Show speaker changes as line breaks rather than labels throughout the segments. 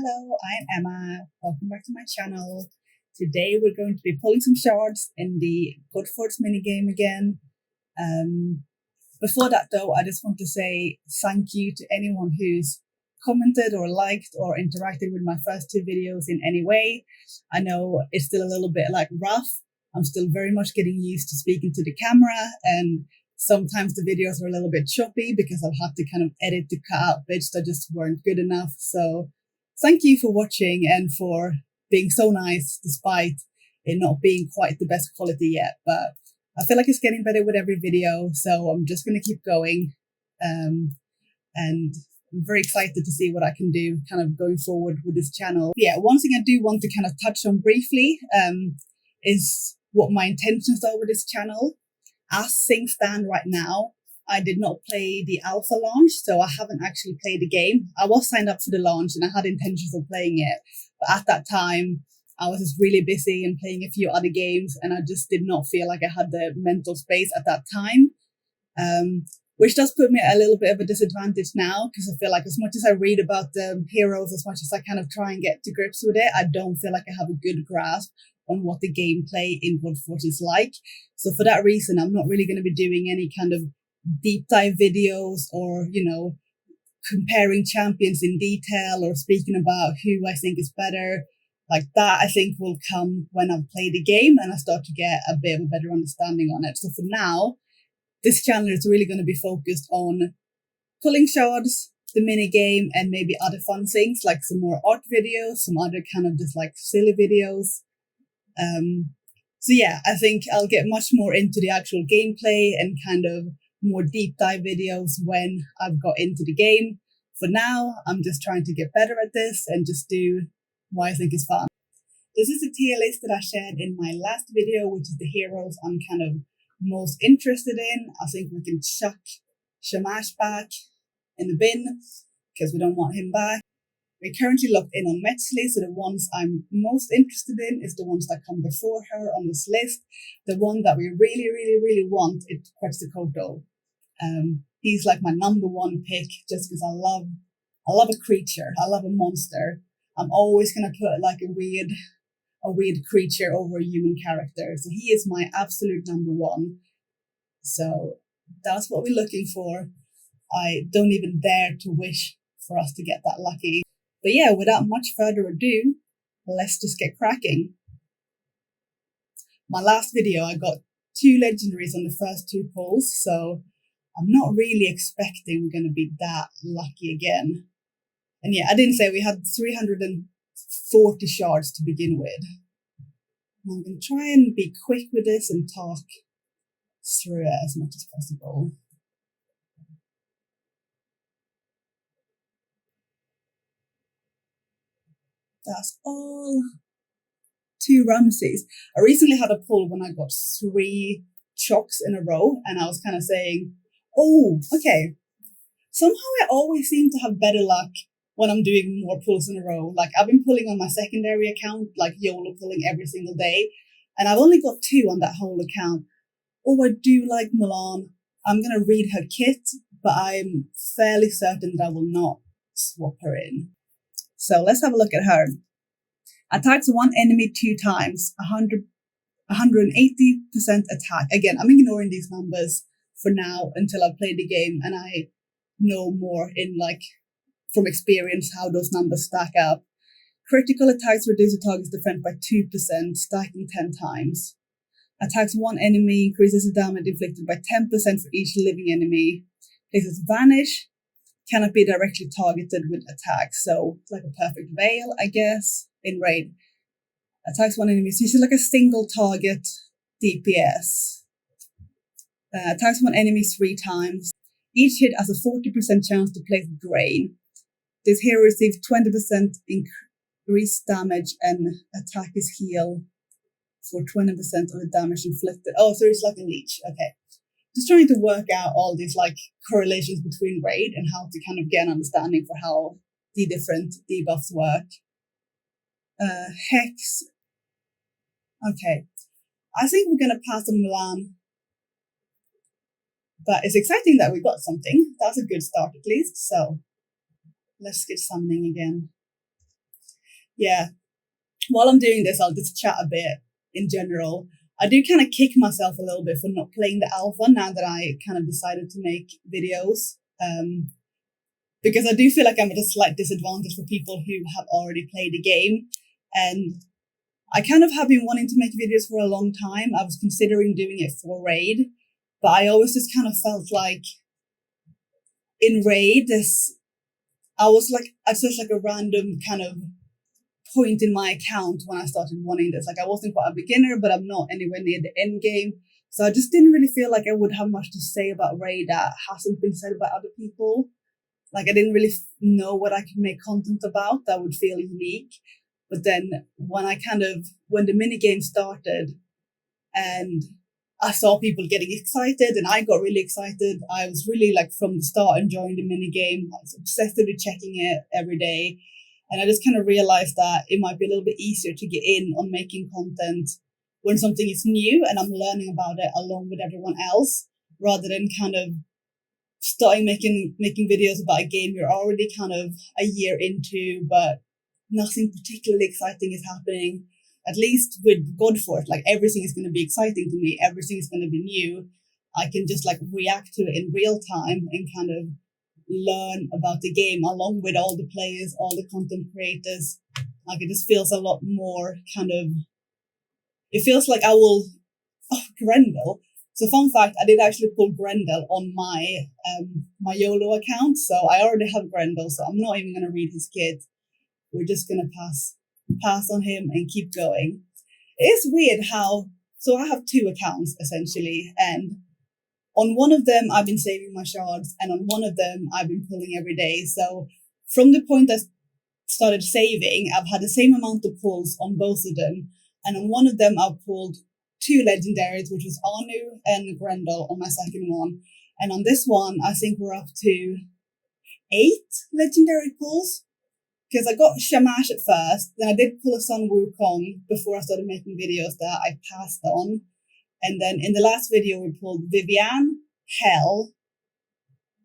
Hello, I'm Emma. Welcome back to my channel. Today we're going to be pulling some shards in the GODFORGE Mini Game again. Before that though, I just want to say thank you to anyone who's commented or liked or interacted with my first two videos in any way. I know it's still a little bit rough. I'm still very much getting used to speaking to the camera, and sometimes the videos are a little bit choppy because I've had to kind of edit to cut out bits that just weren't good enough. So thank you for watching and for being so nice despite it not being quite the best quality yet. But I feel like it's getting better with every video, so I'm just going to keep going. And I'm very excited to see what I can do kind of going forward with this channel. Yeah, one thing I do want to kind of touch on briefly is what my intentions are with this channel. As things stand right now, I did not play the alpha launch, so I haven't actually played the game. I was signed up for the launch and I had intentions of playing it, but at that time, I was just really busy and playing a few other games, and I just did not feel like I had the mental space at that time, which does put me at a little bit of a disadvantage now, because I feel like as much as I read about the heroes, as much as I kind of try and get to grips with it, I don't feel like I have a good grasp on what the gameplay in GODFORGE is like. So for that reason, I'm not really going to be doing any kind of deep dive videos or, comparing champions in detail or speaking about who I think is better. Like that, I think will come when I've played the game and I start to get a bit of a better understanding on it. So for now, this channel is really going to be focused on pulling shards, the mini game, and maybe other fun things like some more art videos, some other kind of just silly videos. So yeah, I think I'll get much more into the actual gameplay and kind of more deep dive videos when I've got into the game. For now, I'm just trying to get better at this and just do what I think is fun. This is a tier list that I shared in my last video, which is the heroes I'm kind of most interested in. I think we can chuck Shamash back in the bin because we don't want him back. We're currently locked in on Metzli, so the ones I'm most interested in is the ones that come before her on this list. The one that we really, really, really want is Quetzalcoatl. He's like my number one pick just because I love a creature. I love a monster. I'm always gonna put a weird creature over a human character. So he is my absolute number one. So that's what we're looking for. I don't even dare to wish for us to get that lucky. But yeah, without much further ado, let's just get cracking. My last video, I got 2 legendaries on the first 2 pulls, so I'm not really expecting we're going to be that lucky again. And yeah, I didn't say we had 340 shards to begin with. I'm going to try and be quick with this and talk through it as much as possible. That's all 2 Ramses. I recently had a pull when I got 3 chocks in a row, and I was kind of saying, oh, okay. Somehow I always seem to have better luck when I'm doing more pulls in a row. I've been pulling on my secondary account, YOLO pulling every single day, and I've only got 2 on that whole account. Oh, I do like Milan. I'm going to read her kit, but I'm fairly certain that I will not swap her in. So let's have a look at her. Attacks one enemy 2 times, 180% attack. Again, I'm ignoring these numbers for now until I've played the game and I know more from experience how those numbers stack up. Critical attacks reduce the target's defense by 2%, stacking 10 times. Attacks one enemy, increases the damage inflicted by 10% for each living enemy. Places vanish, cannot be directly targeted with attacks. So it's like a perfect veil, I guess, in raid. Attacks one enemy, so it's like a single target DPS. Attacks one enemy 3 times. Each hit has a 40% chance to place drain. This hero receives 20% increased damage and attack is heal for 20% of the damage inflicted. Oh, so it's like a leech. Okay. Just trying to work out all these correlations between raid and how to kind of get an understanding for how the different debuffs work. Hex. Okay. I think we're going to pass on Milan. But it's exciting that we got something. That's a good start at least. So let's get summoning again. yeah, while I'm doing this, I'll just chat a bit in general. I do kind of kick myself a little bit for not playing the alpha now that I kind of decided to make videos. Because I do feel like I'm at a slight disadvantage for people who have already played the game. And I kind of have been wanting to make videos for a long time. I was considering doing it for Raid, but I always just kind of felt like in Raid, I was like, at such like a random kind of point in my account when I started wanting this. Like I wasn't quite a beginner, but I'm not anywhere near the end game. So I just didn't really feel like I would have much to say about Raid that hasn't been said by other people. Like I didn't really know what I could make content about that would feel unique. But then when the mini game started and I saw people getting excited and I got really excited, I was really like from the start enjoying the mini game. I was obsessively checking it every day. And I just kind of realized that it might be a little bit easier to get in on making content when something is new and I'm learning about it along with everyone else, rather than kind of starting making videos about a game you're already kind of a year into, but nothing particularly exciting is happening. At least with GODFORGE, like everything is going to be exciting to me, everything is going to be new. I can just like react to it in real time and kind of learn about the game along with all the players, all the content creators. Like it just feels a lot more kind of, it feels like I will, oh, Grendel. So fun fact, I did actually pull Grendel on my YOLO account. So I already have Grendel, so I'm not even going to read his kit. We're just going to pass on him and keep going. It's weird how, so I have two accounts essentially, and on one of them I've been saving my shards, and on one of them I've been pulling every day. So from the point I started saving, I've had the same amount of pulls on both of them, and on one of them I've pulled two legendaries, which was Anu and Grendel on my second one, and on this one I think we're up to 8 legendary pulls. Because I got Shamash at first, then I did pull a Sun Wukong before I started making videos that I passed on. And then in the last video, we pulled Vivian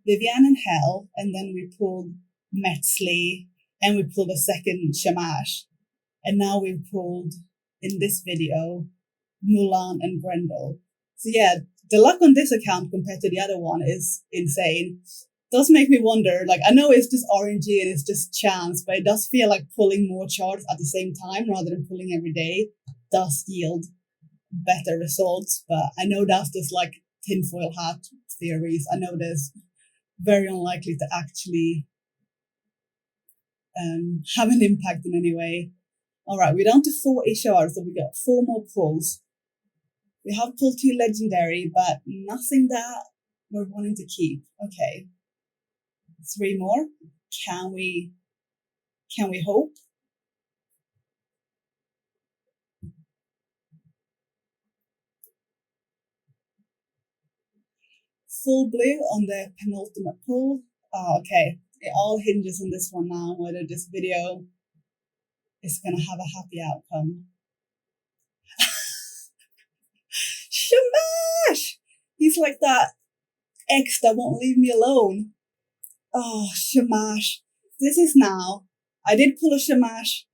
and Hell, and then we pulled Metzley, and we pulled a second Shamash. And now we've pulled, in this video, Mulan and Grendel. So yeah, the luck on this account compared to the other one is insane. Does make me wonder, like I know it's just RNG and it's just chance, but it does feel like pulling more charts at the same time rather than pulling every day does yield better results. But I know that's just like tinfoil hat theories. I know there's very unlikely to actually have an impact in any way. All right, we're down to 40 shards, so we got 4 more pulls. We have pulled 2 legendary, but nothing that we're wanting to keep. Okay. 3 more. Can we hope? Full blue on the penultimate pull. Oh, okay. It all hinges on this one now, whether this video is going to have a happy outcome. Shamash! He's like that ex that won't leave me alone. Oh, Shamash. This is now. I did pull a Shamash.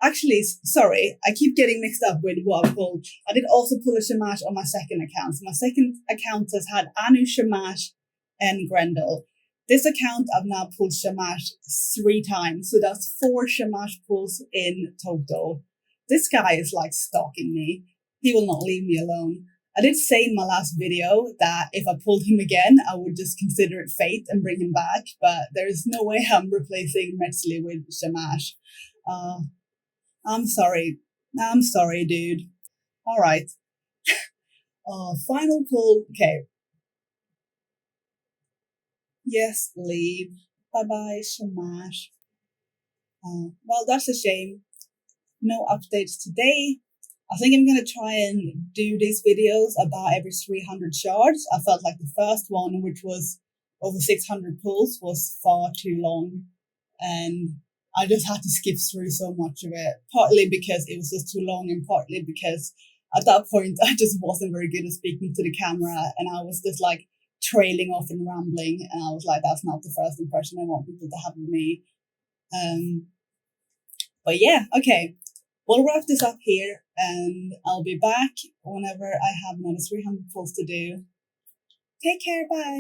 Actually, sorry, I keep getting mixed up with what I pulled. I did also pull a Shamash on my second account. So my second account has had Anu, Shamash, and Grendel. This account, I've now pulled Shamash 3 times. So that's 4 Shamash pulls in total. This guy is like stalking me. He will not leave me alone. I did say in my last video that if I pulled him again, I would just consider it fate and bring him back. But there is no way I'm replacing Metzley with Shamash. I'm sorry, dude. All right. Final pull. Okay. Yes, leave. Bye-bye, Shamash. Well, that's a shame. No updates today. I think I'm going to try and do these videos about every 300 shards. I felt like the first one, which was over 600 pulls, was far too long. And I just had to skip through so much of it, partly because it was just too long and partly because at that point I just wasn't very good at speaking to the camera and I was just like trailing off and rambling, and I was like, that's not the first impression I want people to have of me. But yeah, okay. We'll wrap this up here and I'll be back whenever I have another 300 pulls to do. Take care. Bye.